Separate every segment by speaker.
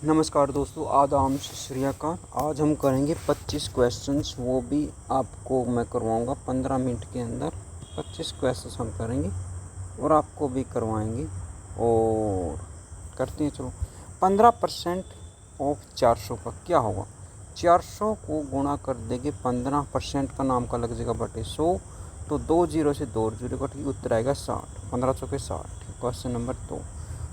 Speaker 1: नमस्कार दोस्तों, आदाब श्री अकाल। आज हम करेंगे 25 क्वेश्चंस, वो भी आपको मैं करवाऊंगा 15 मिनट के अंदर। 25 क्वेश्चंस हम करेंगे और आपको भी करवाएंगे। और करते हैं, चलो। 15% ऑफ 400 का क्या होगा? 400 को गुणा कर देंगे 15% का, नाम का लग जाएगा बटे 100, तो 2 जीरो से 2 जीरो कट के उत्तर आएगा 60। 15 चौके 60। क्वेश्चन नंबर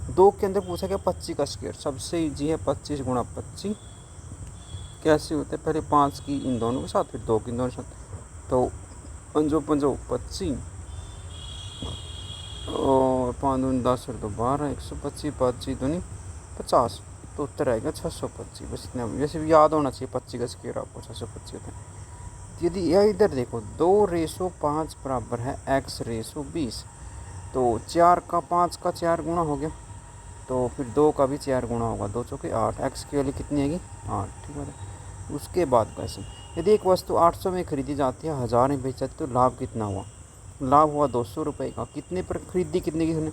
Speaker 1: 2 के अंदर पूछा गया 25 का स्क्वायर। सबसे ईजी है 25 गुणा 25। कैसे होते हैं? पहले 5 की इन दोनों के साथ, फिर 2 की इन दोनों के साथ, तो 5 5 25 और 5 दूनी 10 और 2 12, 125, 5 दूनी 50, तो उत्तर आएगा 625। बस इतना, वैसे भी याद होना चाहिए 25 का स्क्वायर आपको 625 होता है। यदि यह इधर देखो 2/5 बराबर है x/20, तो 4 का 5 का 4 गुणा हो गया, तो फिर 2 का भी 4 गुणा होगा। 2 चौके 8, एक्स की वैल्यू कितनी आएगी? 8। ठीक है। उसके बाद क्वेश्चन, यदि एक वस्तु 800 में खरीदी जाती है, 1000 में बेची जाती है, तो लाभ कितना हुआ? लाभ हुआ 200 रुपये का। कितने पर खरीदी, कितने की?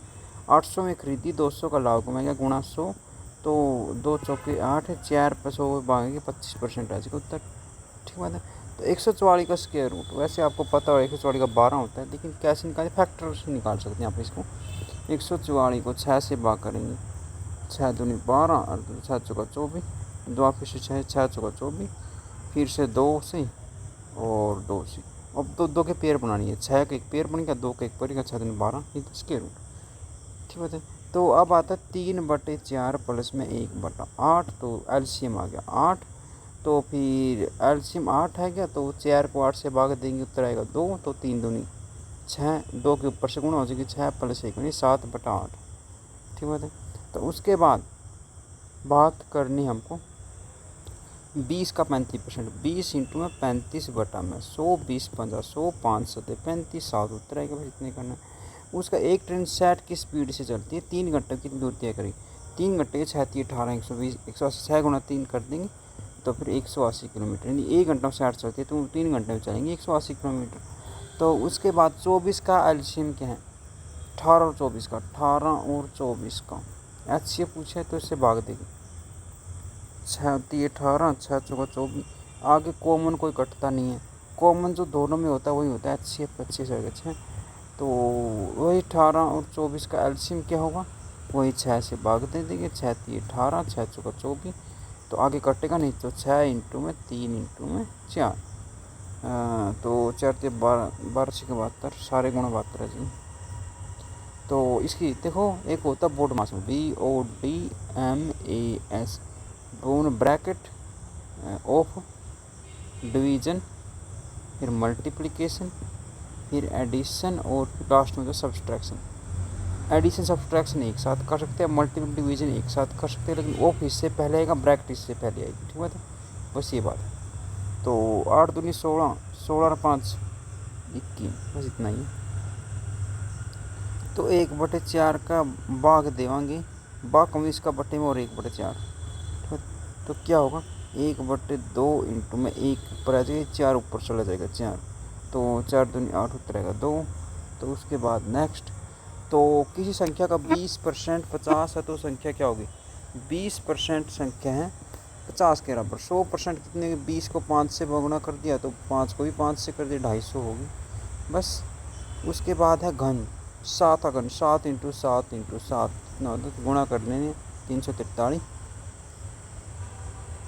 Speaker 1: 800 में खरीदी, 200 का लाभ कमाएगा गुणा 100, तो 2 चौके 8, 4 पर 100 भागेंगे 25% आ जाएगा उत्तर। ठीक बात है। तो 144 का स्क्वायर रूट, वैसे आपको पता हो 144 का 12 होता है, लेकिन कैसे निकालें? फैक्टर से निकाल सकते हैं आप इसको। 144 को 6 से भाग करेंगे, 6 दूनी 12 और 6 चौका 24, 2 फिर से 6, 6 चौका 24, फिर से 2 से और 2 से। अब दो के पेयर बनानी है, 6 का एक पेयर बनेगा, 2 का एक पेयर बनेगा, 6 दूनी 12, ये 10 के रूट। ठीक बात है। तो अब आता है 3/4 प्लस में 1/8, तो एलसीएम आ गया 8। तो फिर एलसीएम 8 है क्या, तो 4 को 8 से भाग देंगे, उत्तर आएगा 2, तो 3 दूनी 6, 2 के ऊपर से गुणा हो जाएगी, 6 प्लस 1 यानी 7/8। ठीक बात है। तो उसके बाद बात करनी हमको 20 का 35%। 20 इंटू में 35 बटा में 100, 20 50, 100, 5 सतह 35, 7 उत्तर आएगा। भाई इतने करना है। उसका एक ट्रेन 60 की स्पीड से चलती है, 3 घंटे कितनी दूर तय करेगी? 3 घंटे के 6 × 18, 120, 180, 6 गुणा 3 कर देंगे, तो फिर 180 किलोमीटर, यानी 1 घंटा में 60 चलती है, तो 3 घंटे में चलेंगे 180 किलोमीटर। तो उसके बाद 24 का एलसीएम क्या है? 18 और 24 का, 18 और 24 का एच से पूछे तो इससे भाग देगी। 6 होती है 18, 6 चौका 24, आगे कॉमन कोई कटता नहीं है, कॉमन जो दोनों में होता है वही होता है, एच से 25 हो गया। तो वही 18 और 24 का एलसीएम क्या होगा? वही 6 से भाग दे देंगे, 6 × 18, 6 चौका 24, तो आगे कटेगा नहीं, तो 6 इंटू में 3 इंटू में 4, तो 4 × 12, 12 × 72, सारे गुणा 72 है जी। तो इसकी देखो, एक होता है बोर्ड मास, BODMAS, दोनों ब्रैकेट ऑफ डिवीज़न, फिर मल्टीप्लिकेशन, फिर एडिशन, और फिर लास्ट में तो सब्सट्रैक्शन। एडिशन सब्सट्रैक्शन एक साथ कर सकते हैं, मल्टीपल डिवीज़न एक साथ कर सकते हैं, लेकिन ऑफ इससे पहले आएगा, ब्रैकेट इससे पहले आएगी। ठीक बात है, बस ये बात है। तो 8 दूनी 16, 16 और 5 21, बस इतना ही। तो 1/4 का भाग देवांगे, भाग कम इसका बटे में और 1/4, तो क्या होगा? 1/2 इंटू में 1 ऊपर आ जाएगा, 4 ऊपर चला जाएगा 4, तो 4 दूनी 8 उत्तर आएगा 2। तो उसके बाद नेक्स्ट, तो किसी संख्या का 20% 50 है, तो संख्या क्या होगी? 20% संख्या है 50 के बराबर। 100% कितने? 20 को 5 से गुणा कर दिया, तो 5 को भी 5 से कर दिया, 250 होगी बस। उसके बाद है घन, 7 का घन, 7 इंटू 7 इंटू 7 कितना होता है? गुणा करने में 343।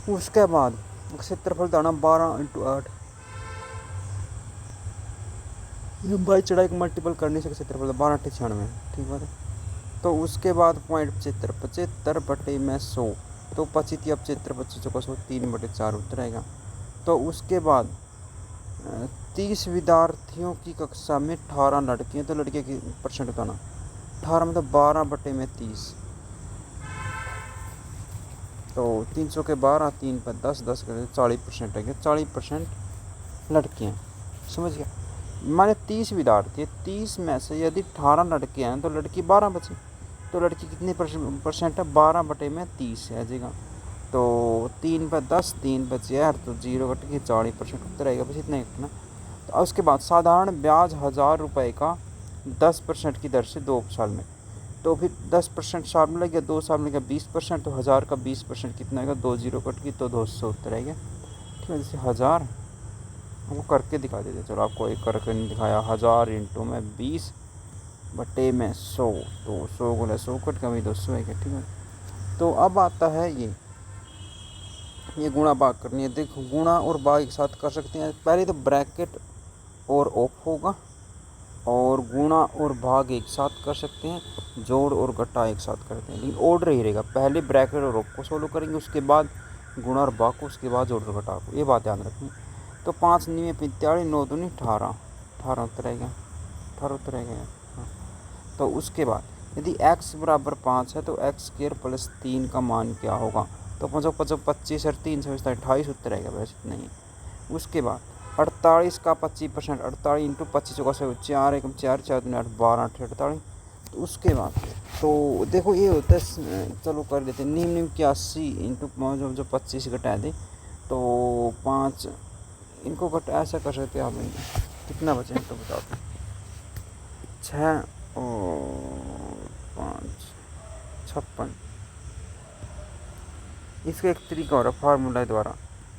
Speaker 1: उसके बाद क्षेत्रफल दाना 12 इंटू 8, लंबाई चढ़ाई को मल्टीपल करने से क्षेत्रफल 12 × 96। ठीक बात है। तो उसके बाद पॉइंट 75, 75 बटे में 100, तो 25 अब 75 25 को 100, 3/4 उत्तर आएगा। तो उसके बाद 30 विद्यार्थियों की कक्षा में 18 लड़कियाँ, तो लड़कियों की परसेंट बताना। 18 मतलब 12 बटे में 30, तो 300 के 12, 3 पर 10, 10 कर 40% है, 40% लड़कियाँ। समझ गया? माने 30 विद्यार्थी है, 30 में से यदि 18 लड़के हैं, तो लड़की 12 बचे, तो लड़की कितने परसेंट है? 12 बटे में 30 है जगह, तो 3 पर 10, 3 पर 4, तो 0 कट के 40% उत्तर आएगा। बस इतना ही रखना। तो उसके बाद साधारण ब्याज 1000 रुपये का 10% की दर से 2 साल में, तो फिर 10% साल में लग गया, 2 साल में गया 20%, तो 1000 का 20% कितना आएगा, 2 जीरो कट की तो 200 उत्तर आएगा। ठीक है, जैसे 1000 वो करके दिखा देते, चलो आपको एक करके नहीं दिखाया, 1000 इंटू में 20 बटे में 100, तो 100 गुना 100 कट का भी 200 आएगा। ठीक है, तो अब आता है ये गुणा भाग करनी है। देखो गुणा और भाग एक साथ कर सकते हैं, पहले तो ब्रैकेट और ऑफ होगा, और गुणा और भाग एक साथ कर सकते हैं, जोड़ और घटा एक साथ करते हैं, लेकिन ऑर्डर ही रहेगा, पहले ब्रैकेट और ऑफ को सोल्व करेंगे, उसके बाद गुणा और भाग को, उसके बाद जोड़ और घटा को, ये बात ध्यान रखनी। तो 5 9 45, 9 दूनी 18, 18 उत्तर आएगा, 18 उत्तर आएगा। हाँ, तो उसके बाद यदि x बराबर 5 है तो x स्क्वायर प्लस 3 का मान क्या होगा, तो 5 25 और 3 से 28 उत्तर आएगा, वैसे इतना ही। उसके बाद 48 का 25%, 48 इंटू 25 का 4 1 4 4 2 8 12 48। तो उसके बाद तो देखो ये होता है, चलो कर लेते हैं, निम्न 81 इंटू जो 25 घटा दें तो 5, इनको घट ऐसा कर सकते हैं आप, कितना बचे तो बताओ, 6 और 5 56। इसका एक तरीका हो रहा है फार्मूला द्वारा,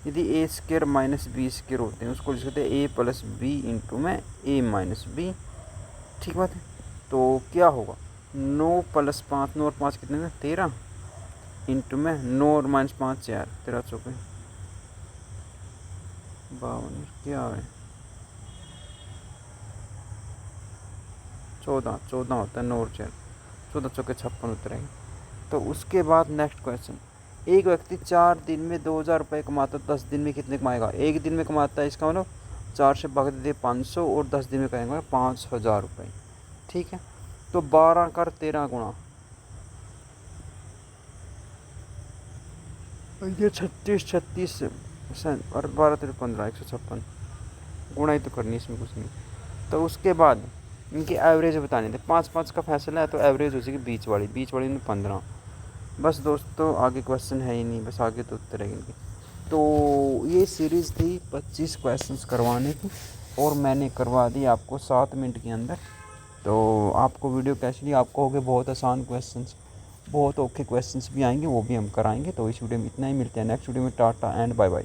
Speaker 1: यदि ए स्क्र माइनस बी स्क्र होते हैं उसको लिख सकते हैं ए प्लस बी इंटू में ए माइनस बी। ठीक बात है, तो क्या होगा 9 प्लस 5, 9 और 5 कितने में 13 इंटू में 9 और माइनस 5 4, 13 चौके 52, क्या है 14, 14 होता है 9 और 4, 14 चौके 56 उतरेंगे। तो उसके बाद नेक्स्ट क्वेश्चन, एक व्यक्ति 4 दिन में 2000 रुपये कमाता है, 10 दिन में कितने कमाएगा, एक दिन में कमाता है, इसका मतलब 4 से भाग दे 500, और 10 दिन में कमाएगा 5000 रुपये। ठीक है, तो 12 कर 13 गुणा, ये 36 और 12 3 15 156 गुणा ही तो करनी, इसमें कुछ नहीं। तो उसके बाद इनकी एवरेज बतानी थी, 5 5 का फैसला है, तो एवरेज हो जाएगी बीच वाली में 15। बस दोस्तों आगे क्वेश्चन है ही नहीं, बस आगे तो उत्तर है इनके। तो ये सीरीज़ थी 25 क्वेश्चंस करवाने की, और मैंने करवा दी आपको 7 मिनट के अंदर। तो आपको वीडियो कैसी लगी, आपको हो गए बहुत आसान क्वेश्चंस, बहुत औखे क्वेश्चंस भी आएंगे, वो भी हम कराएंगे। तो इस वीडियो में इतना ही, मिलते हैं नेक्स्ट वीडियो में, टाटा एंड बाय बाय।